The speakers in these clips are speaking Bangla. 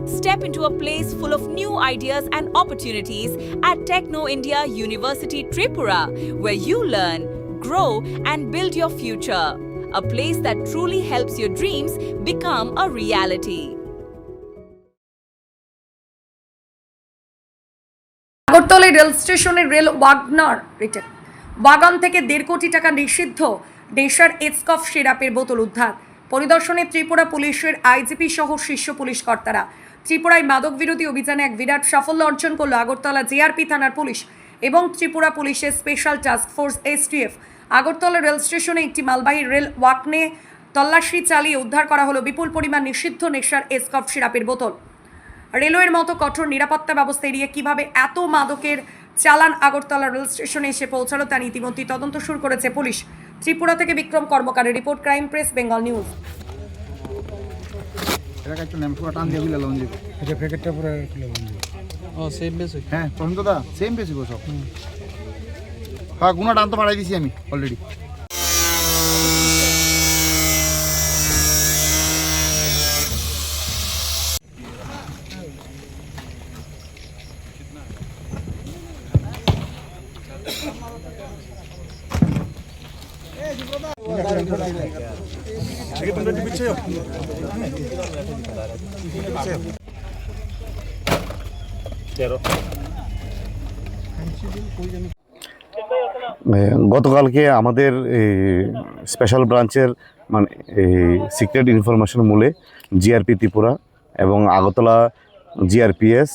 Step into a place full of new ideas and opportunities at Techno India University Tripura, where you learn, grow, and build your future. A place that truly helps your dreams become a reality. আগরতলায় রেল স্টেশনের রেল ওয়াগনার রিটেল বাগান থেকে 1.5 কোটি টাকা নিষিদ্ধ নেশার এসকফ সিরাপের বোতল উদ্ধার। পরিদর্শনে ত্রিপুরা পুলিশের আইজিপি সহ শীর্ষ পুলিশ কর্তারা। ত্রিপুরায় মাদক বিরোধী অভিযানে এক বিরাট সাফল্য অর্জন করল আগরতলা জিআরপি থানার পুলিশ এবং ত্রিপুরা পুলিশের special task force STF. Agartala rail স্টেশনে একটি মালবাহী রেল ওয়াগনে তল্লাশি চালিয়ে উদ্ধার করা হলো বিপুল পরিমাণ নিষিদ্ধ নেশার এসকফ সিরাপের বোতল। রেলওয়ের মতো কঠোর নিরাপত্তা ব্যবস্থা এড়িয়ে কীভাবে এত মাদকের চালান আগরতলা রেল স্টেশনে এসে পৌঁছালো তা ইতিমধ্যেই তদন্ত শুরু করেছে পুলিশ। ত্রিপুরা থেকে বিক্রম কর্মকারের report, crime press Bengal news. হ্যাঁ তখন দাদা সেম বেশি সব হ্যাঁ গুণা টান তো বাড়াই দিছি আমি অলরেডি। গতকালকে আমাদের স্পেশাল ব্রাঞ্চের মানে সিক্রেট ইনফরমেশন মূলে জিআরপি ত্রিপুরা এবং আগরতলা জিআরপিএস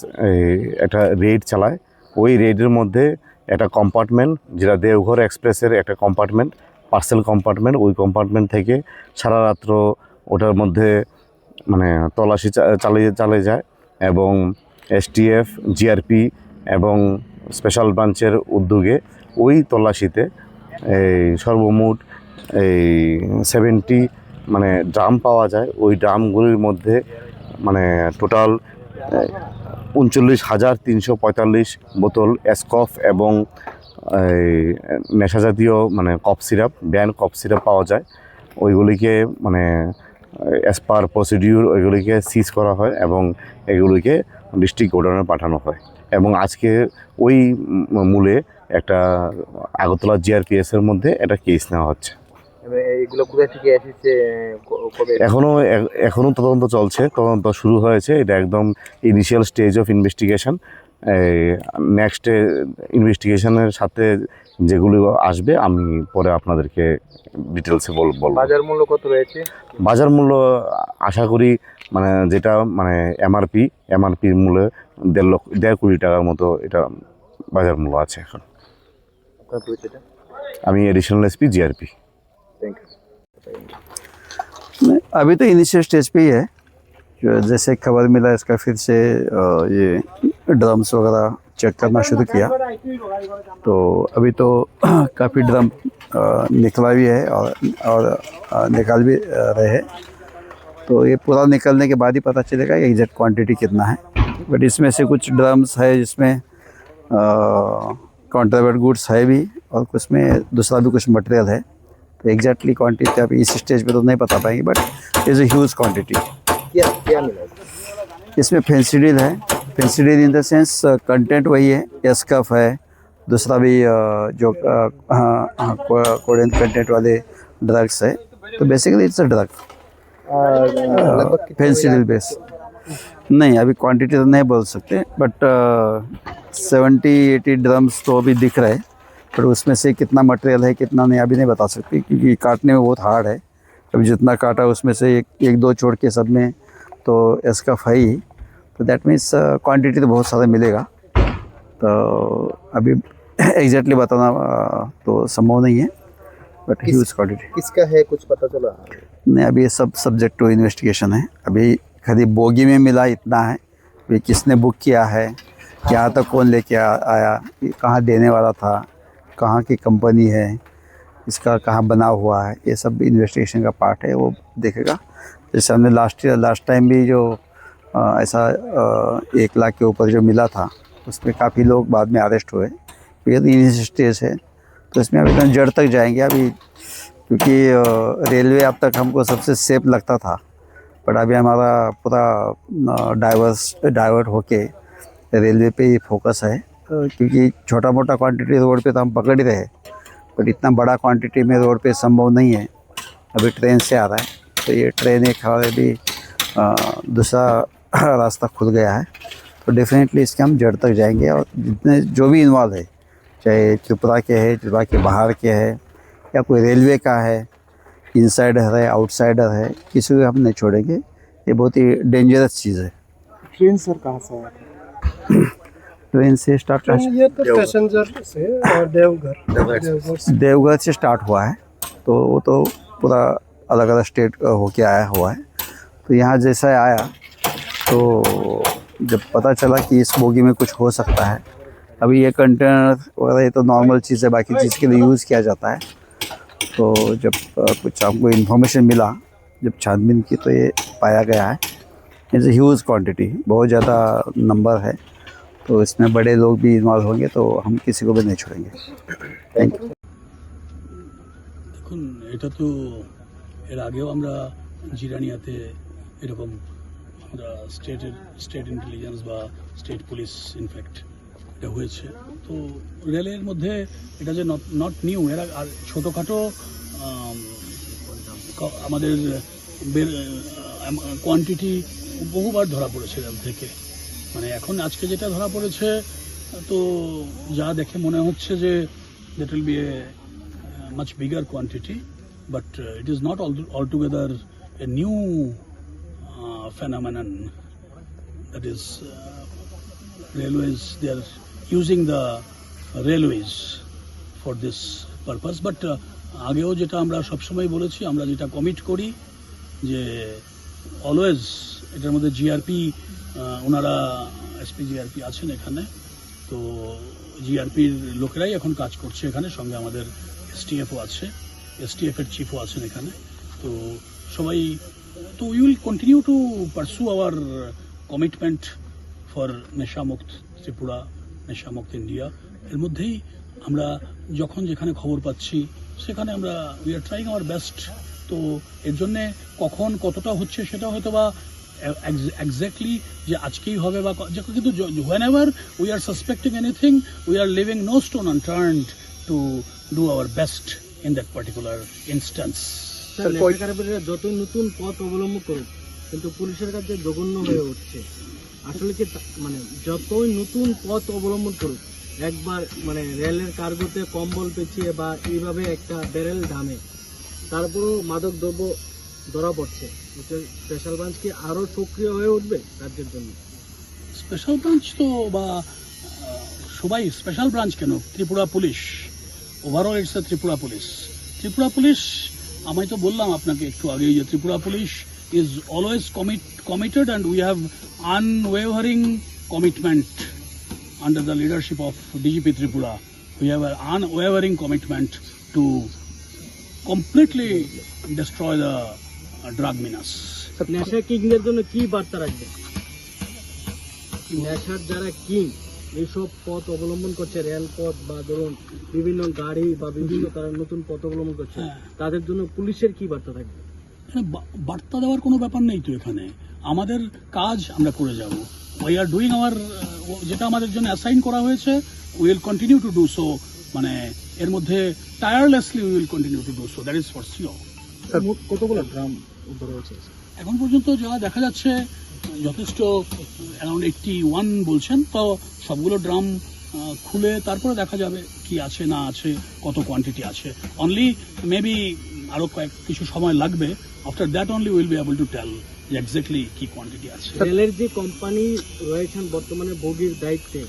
একটা রেড চালায়। ওই রেডের মধ্যে একটা কম্পার্টমেন্ট, যেটা দেওঘর এক্সপ্রেসের একটা কম্পার্টমেন্ট, পার্সেল কম্পার্টমেন্ট, ওই কম্পার্টমেন্ট থেকে সারা রাত্র ওটার মধ্যে মানে তল্লাশি চালিয়ে যায় এবং এসটিএফ, জিআরপি এবং স্পেশাল ব্রাঞ্চের উদ্যোগে ওই তল্লাশিতে সর্বমোট 70 মানে ড্রাম পাওয়া যায়। ওই ড্রামগুলির মধ্যে মানে টোটাল 39,345 বোতল এসকফ এবং নেশা জাতীয় মানে cough syrup, brand cough syrup পাওয়া যায়। ওইগুলিকে মানে অ্যাজ পার প্রসিডিউর ওইগুলিকে সিজ করা হয় এবং এগুলিকে ডিস্ট্রিক্ট গোডাউনে পাঠানো হয় এবং আজকে ওই মূলে একটা আগরতলা জিআরপিএসের মধ্যে একটা কেস নেওয়া হচ্ছে। এগুলো কোথা থেকে এসেছে? এখনও তদন্ত চলছে, তদন্ত শুরু হয়েছে। এটা একদম initial stage of investigation. Next ইনভেস্টিগেশনের সাথে যেগুলো আসবে আমি পরে আপনাদেরকে ডিটেলসে বলবো। বাজার মূল্য কত রয়েছে? বাজার মূল্য আশা করি মানে যেটা মানে এমআরপির মূল্যে 1.5 কোটি টাকার মতো এটা বাজার মূল্য আছে এখন। আমি additional SP GRP. Thank you. अभी तो इनिशियल स्टेज पे ही है। जो जैसे खबर मिला इसका फिर से ये ड्रम्स वगैरह चेक करना शुरू किया, तो अभी तो काफ़ी ड्रम निकला भी है और निकाल भी रहे हैं। तो ये पूरा निकलने के बाद ही पता चलेगा एग्जैक्ट क्वांटिटी कितना है। बट इसमें से कुछ ड्रम्स है जिसमें कॉन्ट्राबैंड गुड्स है भी और कुछ में दूसरा भी कुछ मटेरियल है। तो एग्जैक्टली क्वांटिटी आप इस स्टेज पे तो नहीं बता पाएंगे, but is a huge quantity. क्या मिला इसमें फेंसिडिल है। फेंसिडिल इन द सेंस कंटेंट वही है, एस्कफ है, दूसरा भी जो कोडेन कंटेंट वाले ड्रग्स है। तो basically it's a drug, Phensedyl base. नहीं अभी क्वांटिटी तो नहीं बोल सकते, बट 70-80 ड्रम्स तो अभी दिख रहे हैं, पर उसमें से कितना मटेरियल है कितना नहीं अभी नहीं बता सकते, क्योंकि काटने में बहुत हार्ड है। अभी जितना काटा उसमें से एक दो छोड़ के सब में तो एस्कफ है ही, तो दैट मीन्स क्वांटिटी तो बहुत सारा मिलेगा। तो अभी एग्जैक्टली बताना तो संभव नहीं है, बट ह्यूज क्वांटिटी। किसका है कुछ पता चला? नहीं अभी ये सब सब्जेक्ट टू इन्वेस्टिगेशन है। अभी खाली बोगी में मिला इतना है, अभी किसने बुक किया है, यहाँ तक कौन लेके आया, कहाँ देने वाला था, कहाँ की कंपनी है, इसका कहाँ बना हुआ है, ये सब इन्वेस्टिगेशन का पार्ट है, वो देखेगा। जैसे हमने लास्ट टाइम भी जो ऐसा 1 लाख के ऊपर जो मिला था, उसमें काफ़ी लोग बाद में अरेस्ट हुए। ये तो इनिशियल स्टेज है, तो इसमें अभी तक जड़ तक जाएंगे अभी, क्योंकि रेलवे अब तक हमको सबसे सेफ लगता था, बट अभी हमारा पूरा डाइवर्ट होके रेलवे पे ही फोकस है, क्योंकि छोटा मोटा क्वांटिटी रोड पे तो हम पकड़ ही रहे, बट इतना बड़ा क्वांटिटी में रोड पे संभव नहीं है। अभी ट्रेन से आ रहा है, तो ये ट्रेन एक हमारे भी दूसरा रास्ता खुल गया है, तो डेफिनेटली इसके हम जड़ तक जाएंगे। और जितने जो भी इन्वॉल्व है, चाहे त्रिपुरा के है, त्रिपुरा के बाहर के है, या कोई रेलवे का है, इनसाइडर है, आउटसाइडर है, किसी को हम नहीं छोड़ेंगे। ये बहुत ही डेंजरस चीज़ है। ट्रेन सर कहाँ से आया? ट्रेन से स्टार्ट ये तो पैसेंजर से और देवघर देवघर से स्टार्ट हुआ है, तो वो तो पूरा अलग अलग स्टेट होके आया हुआ है। तो यहाँ जैसा आया, तो जब पता चला कि इस बोगी में कुछ हो सकता है, अभी ये कंटेनर वगैरह ये तो नॉर्मल चीज़ है, बाकी चीज़ के लिए यूज़ किया जाता है। तो जब कुछ हमको इन्फॉर्मेशन मिला, जब छानबीन की, तो ये पाया गया है इट्स ह्यूज क्वांटिटी, बहुत ज़्यादा नंबर है, तो इसमें बड़े लोग भी इन्वॉल्व होंगे, तो हम किसी को भी नहीं छोड़ेंगे। Thank you. দেখুন, এটা তো এর আগেও আমরা জিরানিয়াতে এরকম আমরা স্টেট ইন্টেলিজেন্স বা স্টেট পুলিশ ইনফ্যাক্ট এটা হয়েছে। তো রেলের মধ্যে এটা যে নট নিউ, এরা আর ছোটোখাটো আমাদের কোয়ান্টিটি বহুবার ধরা পড়েছে রেল থেকে। মানে এখন আজকে যেটা ধরা পড়েছে, তো যা দেখে মনে হচ্ছে যে that will B A much bigger quantity, but it is not altogether a new phenomenon. That is, railways, they are using the railways for this purpose. But আগেও যেটা আমরা সবসময় বলেছি, আমরা যেটা কমিট করি যে অলওয়েজ এটার মধ্যে জিআরপি, ওনারা এসপি জিআরপি আছেন এখানে, তো জিআরপির লোকেরাই এখন কাজ করছে এখানে, সঙ্গে আমাদের এসটিএফও আছে, এসটিএফের চিফও আছেন এখানে। তো সবাই, তো we will continue to pursue our commitment for নেশামুক্ত ত্রিপুরা, নেশামুক্ত ইন্ডিয়া। এর মধ্যেই আমরা যখন যেখানে খবর পাচ্ছি সেখানে আমরা we are trying our best. তো এর জন্যে কখন কতটা হচ্ছে সেটা হয়তো বা এক্স্যাক্টলি যে আজকেই হবে বা, কিন্তু whenever we are suspecting anything, we are leaving no stone unturned to do our best in that particular instance. যত নতুন পথ অবলম্বন করুক, কিন্তু পুলিশের কাছে জঘন্য হয়ে উঠছে। আসলে কি মানে যতই নতুন পথ অবলম্বন করুক, একবার মানে রেলের কার্গোতে কম্বল পেঁচিয়ে বা এইভাবে একটা ব্যারেল দামে, তারপরেও মাদক দ্রব্য ধরা পড়ছে। স্পেশাল ব্রাঞ্চ কি আরও সক্রিয় হয়ে উঠবে রাজ্যের জন্য? স্পেশাল ব্রাঞ্চ তো বা সবাই, স্পেশাল ব্রাঞ্চ কেন, Tripura police overall it's a Tripura police. Tripura police, আমি তো বললাম আপনাকে একটু আগেই যে Tripura police is always committed and we have unwavering commitment under the leadership of DGP Tripura. We have an unwavering commitment to completely destroy the drug menace. নেশা কিংদের জন্য কি বার্তা রাখবে? নেশার যারা কিং এইসব পথ অবলম্বন করছে, রেলপথ বা ধরুন বিভিন্ন গাড়ি বা বিভিন্ন তারা নতুন পথ অবলম্বন করছে, তাদের জন্য পুলিশের কি বার্তা থাকবে? বার্তা দেওয়ার কোনো ব্যাপার নেই তো এখানে। আমাদের কাজ আমরা করে যাব। উই আর ডুইং আওয়ার, যেটা আমাদের জন্য অ্যাসাইন করা হয়েছে, we will continue to do so. মানে এর মধ্যে tirelessly we will continue to do so, that is for sure. কতগুলো গ্রাম উদ্ধার হয়েছে এখন পর্যন্ত যা দেখা যাচ্ছে যথেষ্ট, অ্যারাউন্ড 81 বলছেন। তো সবগুলো ড্রাম খুলে তারপরে দেখা যাবে কি আছে না আছে, কত কোয়ান্টিটি আছে। অনলি মেবি আরও কিছু সময় লাগবে। After that only will be able to tell যে এক্স্যাক্টলি কি কোয়ান্টিটি আছে। রেলের যে কোম্পানি রয়েছেন বর্তমানে বগির দায়িত্বে,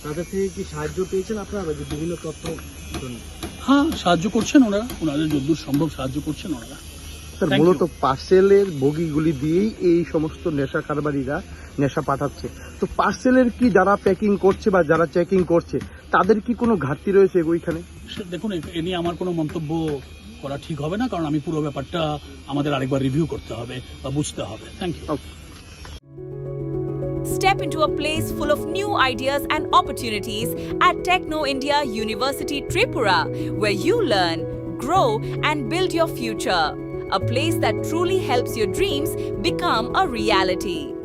তাদের থেকে কি সাহায্য পেয়েছেন আপনারা বিভিন্ন তথ্য জন্য? হ্যাঁ, সাহায্য করছেন ওনারা, ওনাদের যতদূর সম্ভব সাহায্য করছেন ওনারা। স্যার, মূলত পার্সেলের বগিগুলি দিয়েই এই সমস্ত নেশা কারবারিরা নেশা পাঠাচ্ছে। তো পার্সেলের কি যারা প্যাকিং করছে বা যারা চেকিং করছে, তাদের কি কোনো ঘাটতি রয়েছে ওইখানে? দেখুন, এ নিয়ে আমার কোনো মন্তব্য করা ঠিক হবে না, কারণ আমি পুরো ব্যাপারটা আমাদের আরেকবার রিভিউ করতে হবে বা বুঝতে হবে। Thank you. Step into a place full of new ideas and opportunities at Techno India University Tripura, where you learn, grow, and build your future. a place that truly helps your dreams become a reality.